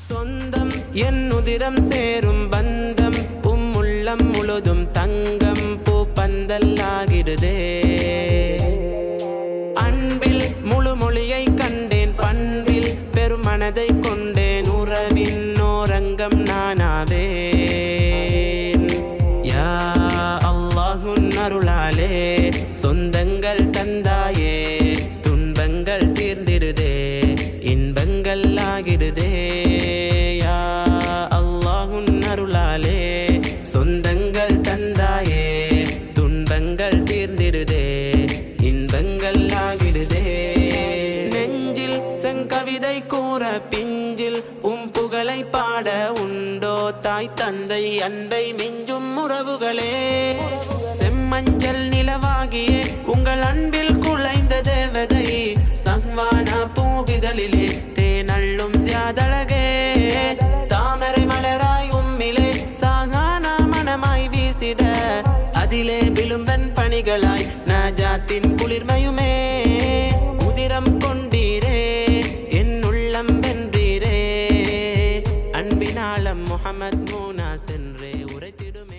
சொந்தம் என் உதிரம் சேரும் பந்தம் உள்ளம் முழுதும் தங்கம் பூ பந்தல்லாகிடுதே அன்பில் முழு மொழியை கண்டேன் பண்பில் பெருமனதை கொண்டேன் உறவின் ஓரங்கம் நானாவேன் யா அல்லாஹுன் அருளாலே சொந்தங்கள் தந்தாயே துன்பங்கள் தீர்ந்திடுதே இன்பங்கள் ஆகிடுதே யா அல்லாஹுன் அருளாலே சொந்தங்கள் தந்தாயே துன்பங்கள் தீர்ந்திடுதே இன்பங்கள் ஆகிடுதே நெஞ்சில் செங்கவிதை கூற பிஞ்சில் புகழை பாட உண்டோ தாய் தந்தை அன்பை மிஞ்சும் உறவுகளே செம்மஞ்சள் நிலவாகியே உங்கள் அன்பில் குலைந்த தேவதை சங்வான பூவிதழிலே தேனள்ளும் சியாதழகே தாமரை மலராய் உம்மிலே சாகான மனமாய் வீசிட அதிலே விழும்பன் பணிகளாய் நாஜாத்தின் குளிர்மையுமே உதிரம் கொண்டீரே என் உள்ளம் வென்றீரே அன்பினாலம் முஹம்மத் மூனா சென்றே உரைத்திடுமே.